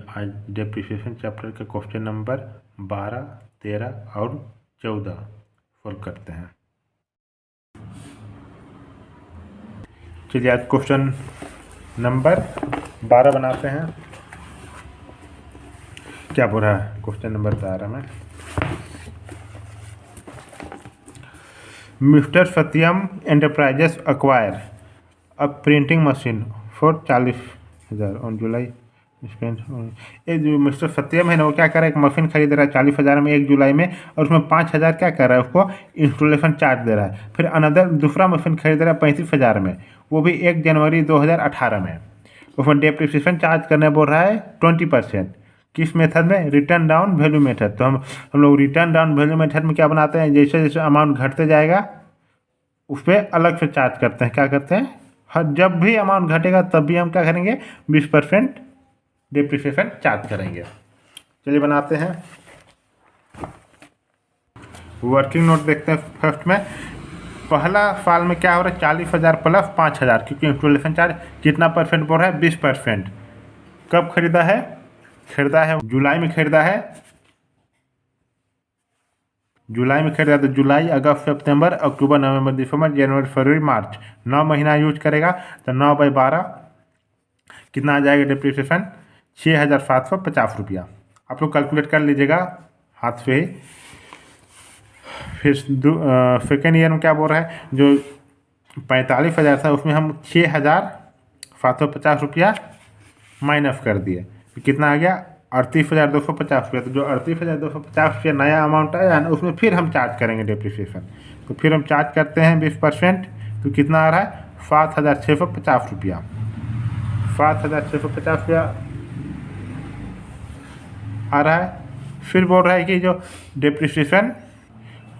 आज depreciation chapter के question number 12, 13 और 14 सॉल्व करते हैं। चलिए आज क्वेश्चन नंबर 12 बनाते हैं। क्या बोल रहा है क्वेश्चन नंबर 12 में? Mister Satyam enterprises acquire a printing machine for 40,000 on July spend. ये जो मिस्टर सत्यम है ना, वो क्या कर रहा है, एक मशीन खरीद रहा है 40,000 में 1 जुलाई में, और उसमें 5,000 क्या कर रहा है, उसको इंस्टॉलेशन चार्ज दे रहा है। फिर अनदर दूसरा मशीन खरीद रहा है 35,000 में, वो भी 1 जनवरी 2018 में, उसमें डेप्रिसिएशन चार्ज करने बोल रहा है 20%। किस मेथड में? Return down value method. तो हम लोग रिटर्न डाउन वैल्यू मेथड में क्या बनाते हैं, जैसे जैसे अमाउंट घटते जाएगा उस पर अलग से चार्ज करते हैं। क्या करते हैं, हर जब भी अमाउंट घटेगा तब भी हम क्या करेंगे, 20% डेप्रिसिएशन चार्ज करेंगे। चलिए बनाते हैं। वर्किंग नोट देखते हैं। फर्स्ट में पहला साल में क्या हो रहा है, 40,000 प्लस 5,000, क्योंकि इंस्टॉलेशन चार्ज कितना परसेंट बोल रहा है, 20%। कब खरीदा है? खरीदा है जुलाई में, खरीदा है जुलाई में खरीदा। तो जुलाई, अगस्त, सितंबर, अक्टूबर, नवंबर, दिसंबर, जनवरी, फरवरी, मार्च, 9 महीना यूज करेगा। तो 9/12 कितना आ जाएगा डेप्रिसिएशन? 6,750 रुपया। आप लोग कैलकुलेट कर लीजिएगा हाथ से ही। फिर सेकेंड ईयर में क्या बोल रहा है, जो 45,000 था उसमें हम 6,750 रुपया माइनस कर दिए, तो कितना आ गया, 38,250 रुपया। तो जो 38,250 रुपया नया अमाउंट आया ना, उसमें फिर हम चार्ज करेंगे डेप्रिसिएशन। तो फिर हम चार्ज करते हैं 20%। तो कितना आ रहा है, 7,650 रुपया। 7,650 रुपया आ रहा है। फिर बोल रहा है कि जो डेप्रिसिएशन,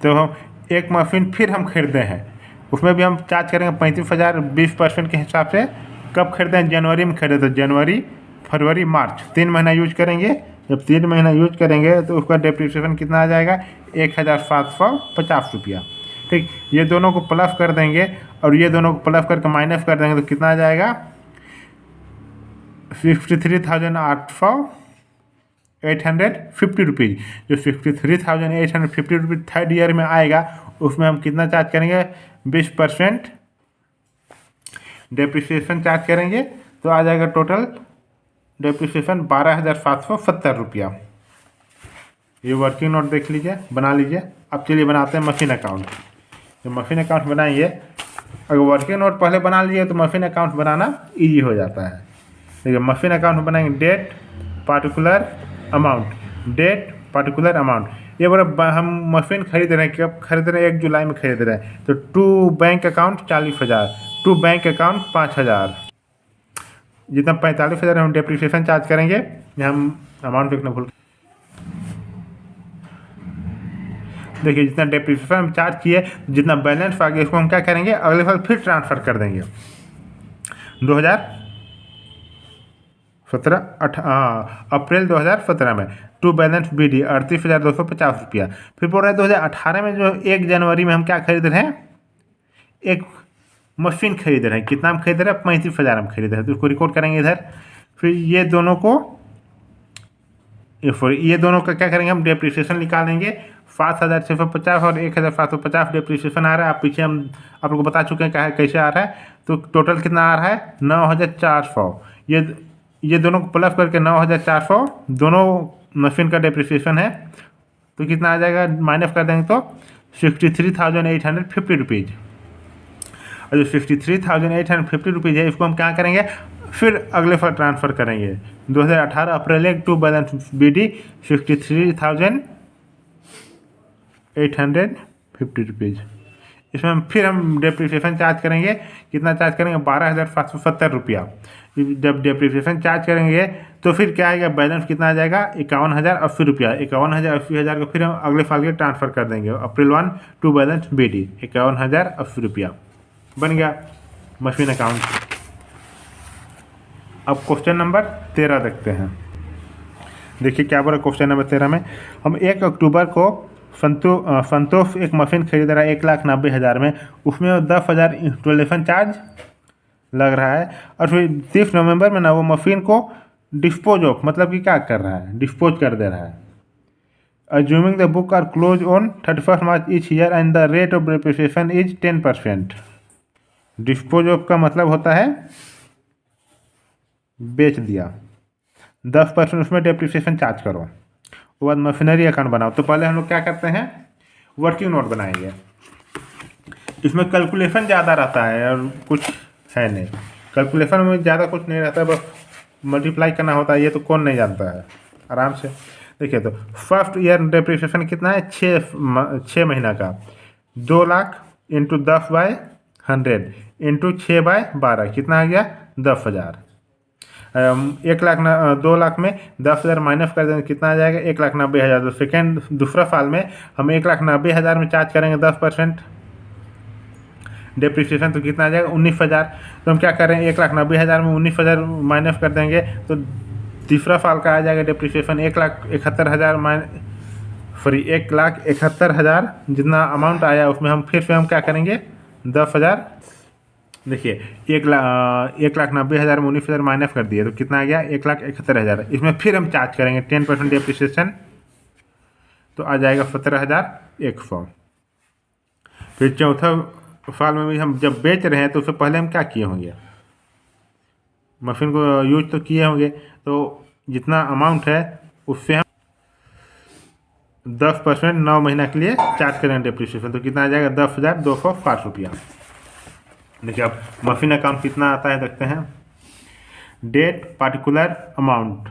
तो हम एक मशीन फिर हम खरीदे हैं, उसमें भी हम चार्ज करेंगे 35,000 20% के हिसाब से। कब खरीदे हैं? जनवरी में खरीदे। तो जनवरी, फरवरी, मार्च 3 महीना यूज करेंगे। जब 3 महीना यूज करेंगे तो उसका डेप्रिसिएशन कितना आ जाएगा, 1,750 रुपया। ठीक, ये दोनों को प्लस कर देंगे और ये दोनों को प्लस करके माइनस कर देंगे, तो कितना आ जाएगा, 53,850 रुपीज़। जो 53,850 रुपीज़ थर्ड ईयर में आएगा, उसमें हम कितना चार्ज करेंगे, 20% डेप्रिसिएशन चार्ज करेंगे। तो आ जाएगा टोटल डेप्रिसिएशन 12,770 रुपया। ये वर्किंग नोट देख लीजिए, बना लीजिए। अब चलिए बनाते हैं मशीन अकाउंट। तो मशीन अकाउंट बनाइए। अगर वर्किंग नोट पहले बना लीजिए तो मशीन अकाउंट बनाना ईजी हो जाता है। देखिए मशीन अकाउंट बनाएंगे, date particular amount, date particular amount. ये बोला हम मशीन खरीद रहे हैं, कब खरीद रहे हैं, 1 जुलाई में खरीद रहे हैं। तो to bank account 40,000, to bank account 5,000, जितना 45,000 हम डेप्रिसिएशन चार्ज करेंगे। हम अमाउंट लिखना भूल, देखिए जितना डेप्रिसिएशन हम चार्ज किए, जितना बैलेंस आ गया, इसको हम क्या करेंगे, अगले साल फिर ट्रांसफ़र कर देंगे। अप्रैल 2017 में टू बैलेंस BD 38,250 रुपया। फिर बोल रहे हैं 2018 में जो 1 जनवरी में हम क्या खरीद रहे हैं, एक मशीन खरीद रहे हैं। कितना हम खरीद रहे हैं, 35,000 हम खरीद रहे हैं। तो उसको रिकॉर्ड करेंगे इधर। फिर ये दोनों का क्या करेंगे, हम डेप्रिसिएशन निकालेंगे। 7,650 और 1,750 डेप्रिसिएशन आ रहा है। आप पीछे हम आप लोग को बता चुके हैं कैसे आ रहा है। तो टोटल कितना आ रहा है, 9,400। ये दोनों को प्लस करके 9,400 दोनों मशीन का डेप्रिसिएशन है। तो कितना आ जाएगा, माइनस कर देंगे तो 63,850 रुपीज़। और जो 63,850 रुपीज़ है, इसको हम क्या करेंगे, फिर अगले साल ट्रांसफ़र करेंगे। 2018 अप्रैल 1 टू बैलेंस BD 63,850 रुपीज़। इसमें हम डेप्रिसिएशन चार्ज करेंगे। कितना चार्ज करेंगे, 12,770 रुपया। जब डेप्रिसिएशन चार्ज करेंगे तो फिर क्या आएगा, बैलेंस कितना आ जाएगा, 51,080 रुपया। 51,080 को फिर हम अगले साल के ट्रांसफ़र कर देंगे। अप्रैल 1 टू बैलेंस BD 51,080 रुपया बन गया मशीन अकाउंट। अब क्वेश्चन नंबर 13 देखते हैं। देखिए क्या बोला क्वेश्चन नंबर 13 में, हम 1 अक्टूबर को संतोष एक मशीन खरीद रहा है 1,90,000 में, उसमें 10,000 इंस्टॉलेशन चार्ज लग रहा है। और फिर 30 नवंबर में ना वो मशीन को डिस्पोज ऑफ मतलब कि क्या कर रहा है, डिस्पोज कर दे रहा है। Assuming the book are close on 31 March each year and the rate of depreciation is 10%। Dispose of का मतलब होता है बेच दिया, 10% उसमें डेप्रिसिएशन चार्ज करो। उसके बाद मशीनरी अकाउंट बनाओ। तो पहले हम लोग क्या करते हैं, वर्किंग नोट बनाएंगे। इसमें कैलकुलेशन ज़्यादा रहता है और कुछ है नहीं, कैलकुलेशन में ज़्यादा कुछ नहीं रहता है, बस मल्टीप्लाई करना होता है। ये तो कौन नहीं जानता है आराम से। देखिए तो फर्स्ट ईयर डेप्रिसिएशन कितना है, 6 महीना का, 2 लाख इंटू 10/100 इंटू 6/12 कितना आ गया, 10,000। 1 लाख 2 लाख में 10,000 माइनस कर देंगे कितना आ जाएगा, 1,90,000। तो सेकेंड दूसरा साल में हम 1,90,000 में चार्ज करेंगे 10% डेप्रिसिएशन, तो कितना आ जाएगा, 19,000। तो हम क्या कर रहे हैं, 1,90,000 में 19,000 माइनस कर देंगे तो तीसरा साल का आ जाएगा डेप्रिसिएशन 1,71,000 जितना अमाउंट आया उसमें हम फिर से हम क्या करेंगे, 10,000। देखिए 1,90,000 में 19,000 माइनस कर दिए तो कितना आ गया, 1,71,000। इसमें फिर हम चार्ज करेंगे 10% डेप्रिसिएशन, तो आ जाएगा 17,100। फिर चौथा साल में भी हम जब बेच रहे हैं तो उससे पहले हम क्या किए होंगे, मशीन को यूज तो किए होंगे, तो जितना अमाउंट है उससे हम 10% 9 महीना के लिए चार्ज करेंगे डेप्रिसिएशन, तो कितना आ जाएगा, 10,260 रुपया। देखिए अब मशीन अकाउंट कितना आता है देखते हैं। डेट पार्टिकुलर अमाउंट,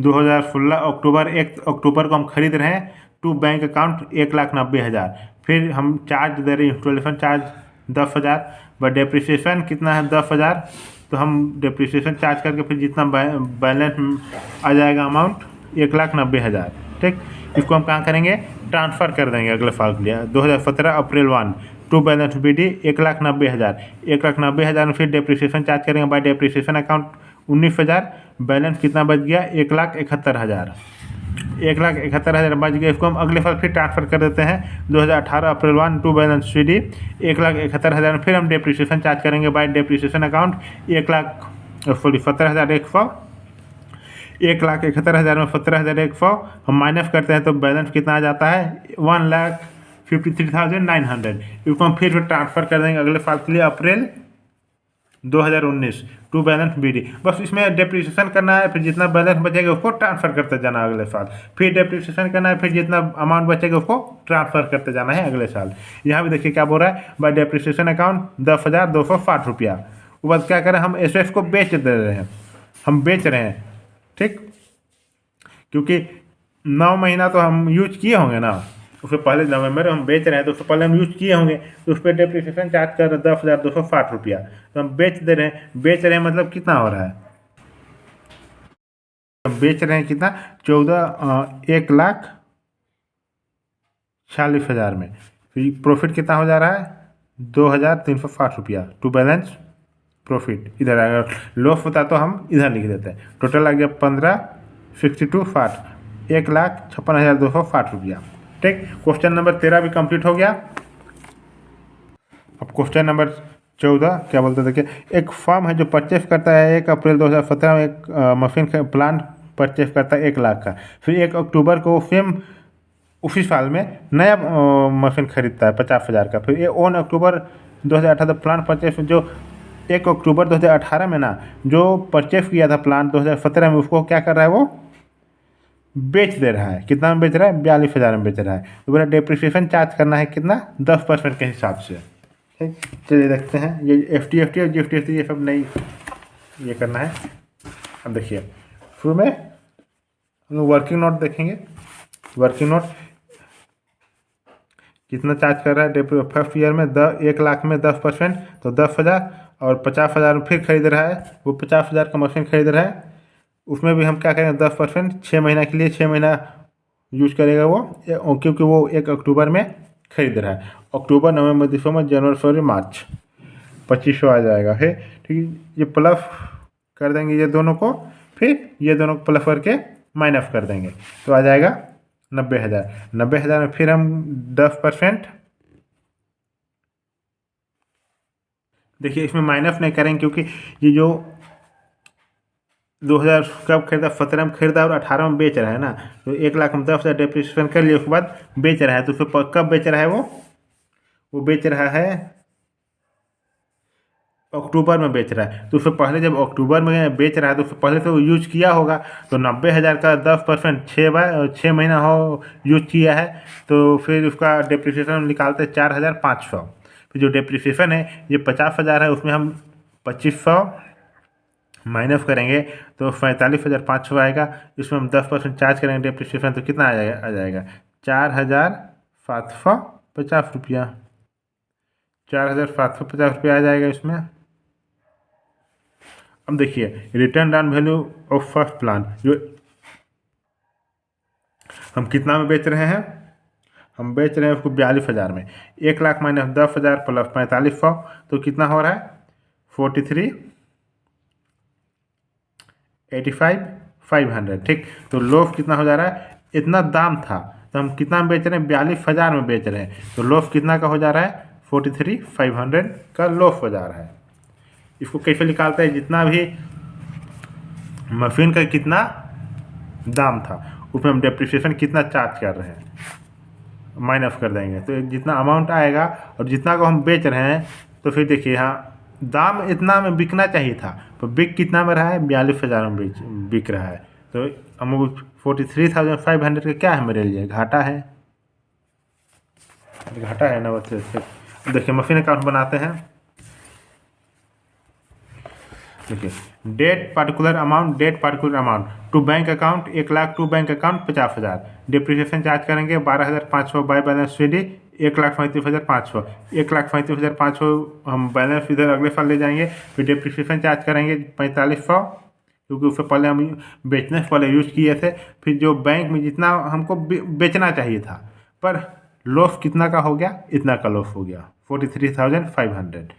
2016 अक्टूबर 1 अक्टूबर को हम खरीद रहे हैं, टू बैंक अकाउंट 1,90,000। फिर हम चार्ज दे रहे हैं इंस्टॉलेशन चार्ज 10,000, बट डेप्रिसिएशन कितना है, 10,000। तो हम डेप्रिसिएशन चार्ज करके फिर जितना बैलेंस आ जाएगा अमाउंट 1,90,000। ठीक, इसको हम कहाँ करेंगे, ट्रांसफ़र कर देंगे अगले साल के लिए। 2017 अप्रैल 1 टू बैलेंस BD 1,90,000। 1,90,000 में फिर डेप्रिसिएशन चार्ज करेंगे बाय डेप्रिसिएशन अकाउंट 19,000। बैलेंस कितना बच गया, 1,71,000। 1,71,000 बच गया, इसको हम अगले साल फिर ट्रांसफ़र कर देते हैं 2018 अप्रैल 1 टू बैलेंस CD 1,71,000 में फिर हम डेप्रिसिएशन चार्ज करेंगे बाय डेप्रिसिएशन अकाउंट 17,100। 1,71,000 में 17,100 हम माइनस करते हैं तो बैलेंस कितना आ जाता है, 1,53,900। इसको हम फिर ट्रांसफ़र कर देंगे अगले साल के लिए अप्रैल 2019 टू बैलेंस BD। बस इसमें डेप्रिसिएशन करना है, फिर जितना बैलेंस बचेगा उसको ट्रांसफ़र करते जाना अगले साल, फिर डेप्रिसिएशन करना है, फिर जितना अमाउंट बचेगा उसको ट्रांसफ़र करते जाना है अगले साल। यहाँ भी देखिए क्या बोल रहा है, बाय डेप्रिसिएशन अकाउंट 10,260 रुपया। उसके बाद क्या करें, हम एसेट्स को बेच दे रहे हैं, हम बेच रहे हैं। ठीक, क्योंकि 9 महीना तो हम यूज किए होंगे ना, उससे पहले नवंबर हम बेच रहे हैं तो उससे पहले हम यूज किए होंगे, तो उस पर डेप्रिसिएशन चार्ज कर 10,260 रुपया। तो हम बेच दे रहे हैं, बेच रहे हैं मतलब कितना हो रहा है, हम बेच रहे हैं कितना, 1,40,40,000 में। फिर प्रॉफिट कितना हो जा रहा है, 2,360 रुपया टू बैलेंस प्रॉफिट। इधर अगर लॉस होता तो हम इधर लिख देते हैं। टोटल आ गया 15,62,60, 1,56,260 रुपया। ठीक, क्वेश्चन नंबर 13 भी कंप्लीट हो गया। अब क्वेश्चन नंबर 14 क्या बोलते हैं, देखिए एक फर्म है जो परचेस करता है 1 अप्रैल 2017 में एक मशीन का प्लांट परचेस करता है 1 लाख का। फिर 1 अक्टूबर को सेम उसी साल में नया मशीन खरीदता है 50,000 का। फिर 1 अक्टूबर 2018 प्लांट परचेस, जो 1 अक्टूबर 2018 में ना जो परचेस किया था प्लांट 2017 में, उसको क्या कर रहा है, वो बेच दे रहा है। कितना में बेच रहा है, 42,000 में बेच रहा है। तो बोला डेप्रिसिएशन चार्ज करना है कितना, 10% के हिसाब से। ठीक, चलिए देखते हैं। ये FD और GST ये सब नहीं ये करना है। अब देखिए शुरू में हम लोग वर्किंग नोट देखेंगे। वर्किंग नोट कितना चार्ज कर रहा है, फर्स्ट ईयर में 1 लाख में 10% तो 10,000, और 50,000 में फिर खरीद रहा है, वो 50,000 का मशीन खरीद रहा है। उसमें भी हम क्या करेंगे, 10% 6 महीना के लिए, 6 महीना यूज करेगा वो, क्योंकि वो 1 अक्टूबर में खरीद रहा है। अक्टूबर, नवंबर, दिसंबर, जनवरी, फरवरी, मार्च 2,500 आ जाएगा है। ठीक है, ये प्लस कर देंगे ये दोनों को, फिर ये दोनों को प्लस करके माइनस कर देंगे तो आ जाएगा 90,000। 90,000 में फिर हम 10%, देखिए इसमें माइनस नहीं करेंगे क्योंकि ये जो 2000 कब खरीदा, 17 में खरीदा और 18 में बेच रहा है ना, तो 1,00,000 में 10,000 डेप्रिसिएशन कर लिए, उसके बाद बेच रहा है, तो फिर कब बेच रहा है वो बेच रहा है अक्टूबर में बेच रहा है। तो उससे पहले जब अक्टूबर में बेच रहा है तो उससे पहले तो यूज किया होगा, तो 90,000 का 10% 6 महीना हो यूज किया है, तो फिर उसका डेप्रिसिएशन हम निकालते हैं 4,500। फिर जो डेप्रिसिएशन है ये 50,000 है, उसमें हम 2,500 माइनस करेंगे तो 45,500 आएगा। इसमें हम 10% चार्ज करेंगे डेप्रिसिएशन, तो कितना आ जाएगा 4,750 रुपया। 4,750 रुपया आ जाएगा इसमें। अब देखिए return on value of first plan, जो हम कितना में बेच रहे हैं, हम बेच रहे हैं उसको 42,000 में। 1,00,000 माइनस 10,000 प्लस 4,500 तो कितना हो रहा है 43,85,500। ठीक, तो लॉस कितना हो जा रहा है, इतना दाम था तो हम कितना में बेच रहे हैं 42,000 में बेच रहे हैं, तो लॉस कितना का हो जा रहा है 43,500 का लॉस हो जा रहा है। इसको कैसे निकालते हैं, जितना भी मशीन का कितना दाम था उसमें हम डेप्रिसिएशन कितना चार्ज कर रहे हैं माइनस कर देंगे, तो जितना अमाउंट आएगा और जितना को हम बेच रहे हैं, तो फिर देखिए यहाँ दाम इतना में बिकना चाहिए था, तो बिक कितना में रहा है 42,000 में बिक रहा है, तो हम 43,500 का क्या है मेरे लिए घाटा है, घाटा है ना। वैसे देखिए मशीन अकाउंट बनाते हैं। देखिए date particular amount to bank account 1,00,000 to bank account 50,000। Depreciation charge करेंगे 12,500 बाय बैलेंस शीट 1,35,500। 1,35,500 हम बैलेंस इधर अगले साल ले जाएंगे। फिर डिप्रिसिएशन चार्ज करेंगे 4,500, क्योंकि उससे पहले हम बेचने से पहले यूज किए थे। फिर जो बैंक में जितना हमको बेचना चाहिए था, पर लॉस कितना का हो गया, इतना का लॉस हो गया 43,500।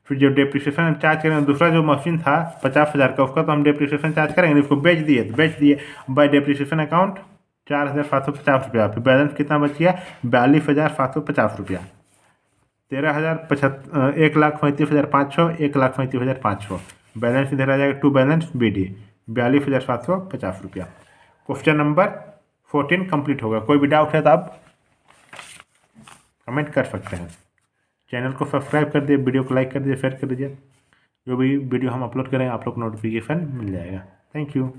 फिर जो डेप्रिसिएशन हम चार्ज करेंगे, दूसरा जो मशीन था 50,000 का, उसका तो हम डेप्रिसिएशन चार्ज करेंगे, उसको बेच दिए बाय डेप्रिसिएशन अकाउंट 4,750 रुपया। फिर बैलेंस कितना बच गया 42,750 रुपया। 1,35,500 1,35,500 बैलेंस इधर आ जाएगा टू बैलेंस BD 42,750 रुपया। क्वेश्चन नंबर 14 कंप्लीट होगा। कोई भी डाउट है तो आप कमेंट कर सकते हैं। चैनल को सब्सक्राइब कर दीजिए, वीडियो को लाइक कर दीजिए, शेयर कर दीजिए। जो भी वीडियो हम अपलोड करें आप लोग को नोटिफिकेशन मिल जाएगा। Thank you.